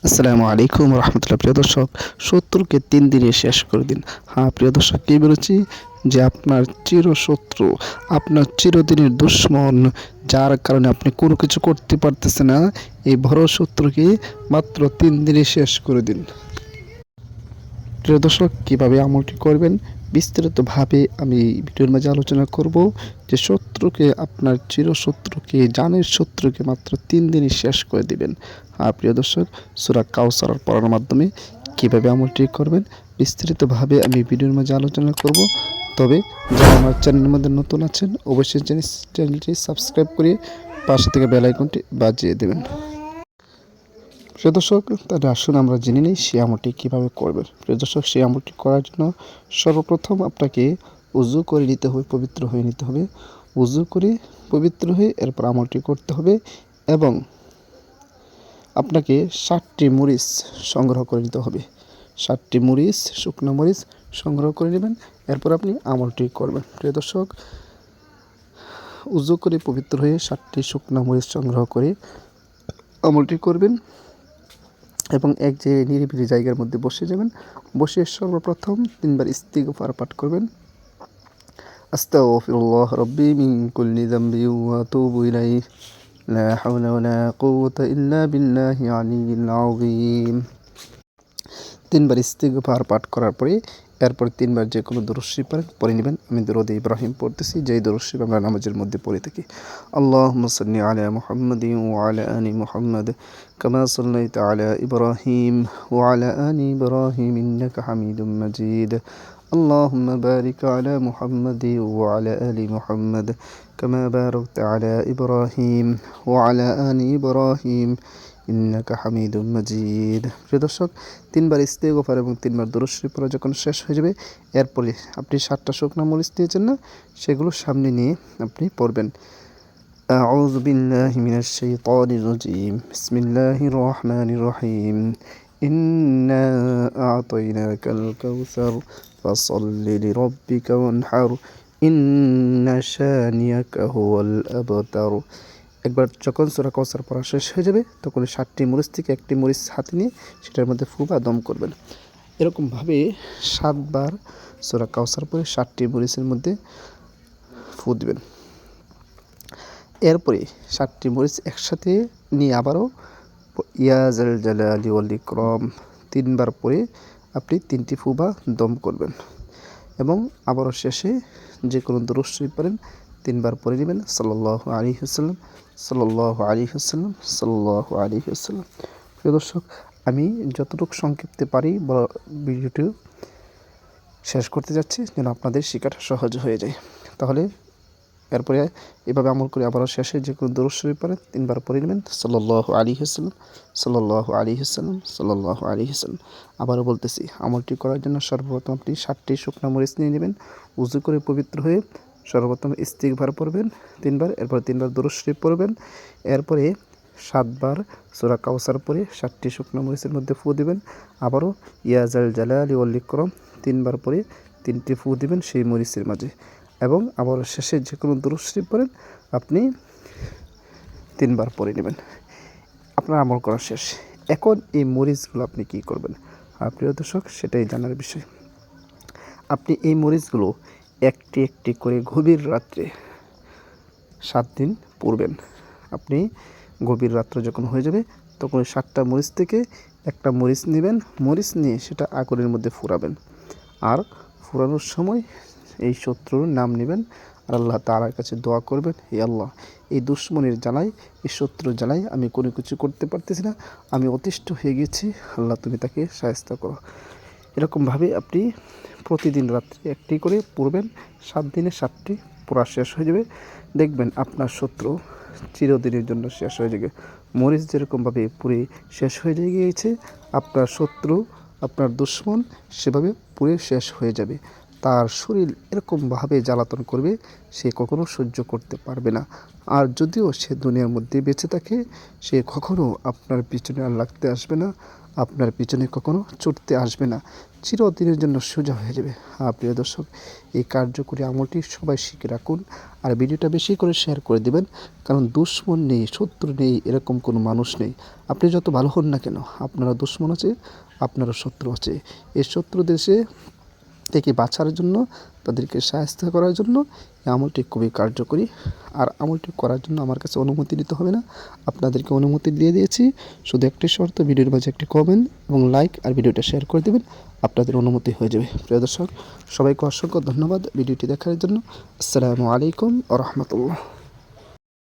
আসসালামু আলাইকুম রহমতুল্লাহ। প্রিয় দর্শক, শত্রুকে 3 দিনে শেষ করে দিন। হ্যাঁ প্রিয় দর্শক, কি বলেছি যে আপনার চিরশত্রু, আপনার চিরদিনের দুশ্মন, যার কারণে আপনি কোনো কিছু করতে পারতেছেন না, এই বড় শত্রুকে মাত্র 3 দিনে শেষ করে দিন। প্রিয় দর্শক, কীভাবে আমলটি করবেন বিস্তারিতভাবে আমি ভিডিওর মাঝে আলোচনা করব। যে শত্রুকে, আপনার চিরশত্রুকে, জানের শত্রুকে মাত্র 3 দিনে শেষ করে দিবেন। আর প্রিয় দর্শক, সূরা কাউসার পড়ার মাধ্যমে কীভাবে আমলটি করবেন বিস্তারিতভাবে আমি ভিডিওর মাঝে আলোচনা করব। তবে যারা আমার চ্যানেলের মধ্যে নতুন আছেন, অবশ্যই চ্যানেলটি সাবস্ক্রাইব করে পাশে থেকে বেল আইকনটি বাজিয়ে দেবেন। প্রিয় দর্শক, তাহলে আসুন আমরা জেনে নিই সেই আমলটি কীভাবে করবেন। প্রিয় দর্শক, সেই আমলটি করার জন্য সর্বপ্রথম আপনাকে উজু করে নিতে হবে, পবিত্র হয়ে নিতে হবে। উজু করে পবিত্র হয়ে এরপর আমলটি করতে হবে এবং আপনাকে 7টি মরিচ সংগ্রহ করে নিতে হবে। 7টি মরিচ, শুকনো মরিচ সংগ্রহ করে নেবেন। এরপর আপনি আমলটি করবেন। প্রিয় দর্শক, উজু করে পবিত্র হয়ে 7টি শুকনো মরিচ সংগ্রহ করে আমলটি করবেন এবং এক যে নিরিবিলি জায়গার মধ্যে বসে যাবেন। বসে সর্বপ্রথম 3বার ইস্তিগফার পাঠ করবেন। আস্তাগফিরুল্লাহ রাব্বি মিন কুল্লি যামবি ওয়া আতুবু ইলাইহি লা হাওলা ওয়ালা কুওয়াতা ইল্লা বিল্লাহি আলিয়্যিল আযীম। 3বার ইস্তিগফার পাঠ করার পরে এরপর 3বার যে কোনো দরুদ শরীফ পড়ে নেবেন। আমি দরুদ ইব্রাহিম পড়তেছি, যেই দরুদ শরীফ আমরা নামাজের মধ্যে পড়ে থাকি। আল্লাহুম্মা সাল্লি আলা মুহাম্মাদিন ওয়া আলা আলি মুহাম্মাদ কামা সাল্লাইতা আলা ইব্রাহিম ওয়া আলা আলি ইব্রাহিম ইন্নাকা হামিদুম মাজিদ। আল্লাহুম্মা বারিক আলা মুহাম্মাদি ওয়া আলা আলি মুহাম্মাদ কামা বারাকতা আলা ইব্রাহিম ওয়া আলা আলি ইব্রাহিম ইন্নাকা হামিদুম মাজিদ। প্রিয় দর্শক, 3বার ইস্তিগফার এবং 3বার দরুদ শরীফ পড়া যখন শেষ হয়ে যাবে, এরপরে আপনি 7টা শুকনো মরিচ দিয়েছেন না, সেগুলো সামনে নিয়ে আপনি পড়বেন। আউযু বিল্লাহি মিনাশ শাইতানির রাজিম। বিসমিল্লাহির রহমানির রহিম। ইন্না আ'তাইনাকাল কাউসার ফাসাল্লি লিরাব্বিকা ওয়ানহার ইন্না শানিয়াকা হুয়াল আবতার। একবার যখন সূরা কাউসার পড়া শেষ হয়ে যাবে, তখন 7টি মরিচ থেকে একটি মরিচ হাতে নিয়ে সেটার মধ্যে ফু বা দম করবেন। এরকমভাবে 7বার সূরা কাউসার পরে 7টি মরিচের মধ্যে ফু দিবেন। এরপরে 7টি মরিচ একসাথে নিয়ে আবারও ইয়া জাল জালালি ওয়াল ইকরাম 3বার পরে আপনি 3টি ফু বা দম করবেন এবং আবারও শেষে যে কোনো দরুদ শরীফ পড়েন 3বার পড়ে নেবেন। সাল্লাল্লাহু আলাইহি ওয়াসাল্লাম, সাল্লাল্লাহু আলাইহি ওয়াসাল্লাম, সাল্লাল্লাহু আলাইহি ওয়াসাল্লাম। প্রিয় দর্শক, আমি যতটুকু সংক্ষিপ্তে পারি ভিডিওটি শেষ করতে যাচ্ছি, যেন আপনাদের শেখাটা সহজ হয়ে যায়। তাহলে এরপরে এভাবে আমল করে আবারও শেষে যে কোনো দরুদ শরীফ পড়েন 3বার পড়ে নেবেন। সাল্লাল্লাহু আলাইহি ওয়াসাল্লাম, সাল্লাল্লাহু আলাইহি ওয়াসাল্লাম, সাল্লাল্লাহু আলাইহি ওয়াসাল্লাম। আবারও বলতেছি, আমলটি করার জন্য সর্বপ্রথম আপনি 7টি শুকনো মরিচ নিয়ে নেবেন। উযু করে পবিত্র হয়ে সর্বপ্রথম ইস্তিগফার পড়বেন 3বার, এরপর 3বার দরুদ শরীফ পড়বেন। এরপরে 7বার সূরা কাউসার পড়ে 7টি শুকনো মরিচের মধ্যে ফু দিবেন। আবারও ইয়া জাল জালালি ওয়াল ইকরাম 3বার পরে 3টি ফু দিবেন সেই মরিচের মাঝে এবং আবারও শেষে যে কোনো দরুদ শরীফ পড়েন আপনি 3বার পড়ে নেবেন। আপনার আমল করা শেষ। এখন এই মরিচগুলো আপনি কী করবেন? প্রিয় দর্শক, সেটাই জানার বিষয়। আপনি এই মরিচগুলো একটি একটি করে গভীর রাত্রে 7 দিন পড়বেন। আপনি গভীর রাত্র যখন হয়ে যাবে, তখন ওই 7টা মরিচ থেকে একটা মরিচ নেবেন। মরিচ নিয়ে সেটা আগুনের মধ্যে ফুরাবেন। আর ফুরানোর সময় এই শত্রুর নাম নেবেন আর আল্লাহ তাআলার কাছে দোয়া করবেন, হে আল্লাহ, এই দুশ্মনের জ্বালায়, এই শত্রুর জ্বালায় আমি কোনো কিছু করতে পারতেছি না, আমি অতিষ্ঠ হয়ে গেছি, আল্লাহ তুমি তাকে শায়েস্তা করো। এরকমভাবে আপনি প্রতিদিন রাত্রে একটি করে পড়বেন। 7 দিনে 7টি পড়া শেষ হয়ে যাবে। দেখবেন আপনার শত্রু চিরদিনের জন্য শেষ হয়ে যাবে। মরিচ যেরকমভাবে পুড়ে শেষ হয়ে গিয়েছে, আপনার শত্রু, আপনার দুশ্মন সেভাবে পুড়ে শেষ হয়ে যাবে। তার শরীর এরকমভাবে জ্বালাতন করবে সে কখনো সহ্য করতে পারবে না। আর যদিও সে দুনিয়ার মধ্যে বেঁচে থাকে, সে কখনো আপনার পিছনে আর লাগতে আসবে না, আপনার পিছনে কখনো ছুটতে আসবে না, চিরদিনের জন্য সোজা হয়ে যাবে। প্রিয় দর্শক, এই কার্যকরী আমলটি সবাই শিখে রাখুন আর ভিডিওটা বেশি করে শেয়ার করে দেবেন, কারণ দুশ্মন নেই, শত্রু নেই, এরকম কোনো মানুষ নেই। আপনি যত ভালো হন না কেন, আপনারা দুশ্মন আছে, আপনারও শত্রু আছে। এই শত্রু দেশে থেকে বাঁচার জন্য, তাদেরকে সাহায্য করার জন্য এই আমলটি খুবই কার্যকরী। আর আমলটি করার জন্য আমার কাছে অনুমতি নিতে হবে না, আপনাদেরকে অনুমতি দিয়ে দিয়েছি। শুধু একটি শর্ত, ভিডিওর মাঝে একটি কমেন্ট এবং লাইক আর ভিডিওটা শেয়ার করে দেবেন, আপনাদের অনুমতি হয়ে যাবে। প্রিয় দর্শক, সবাইকে অসংখ্য ধন্যবাদ ভিডিওটি দেখার জন্য। আসসালামু আলাইকুম ওয়া রাহমাতুল্লাহ।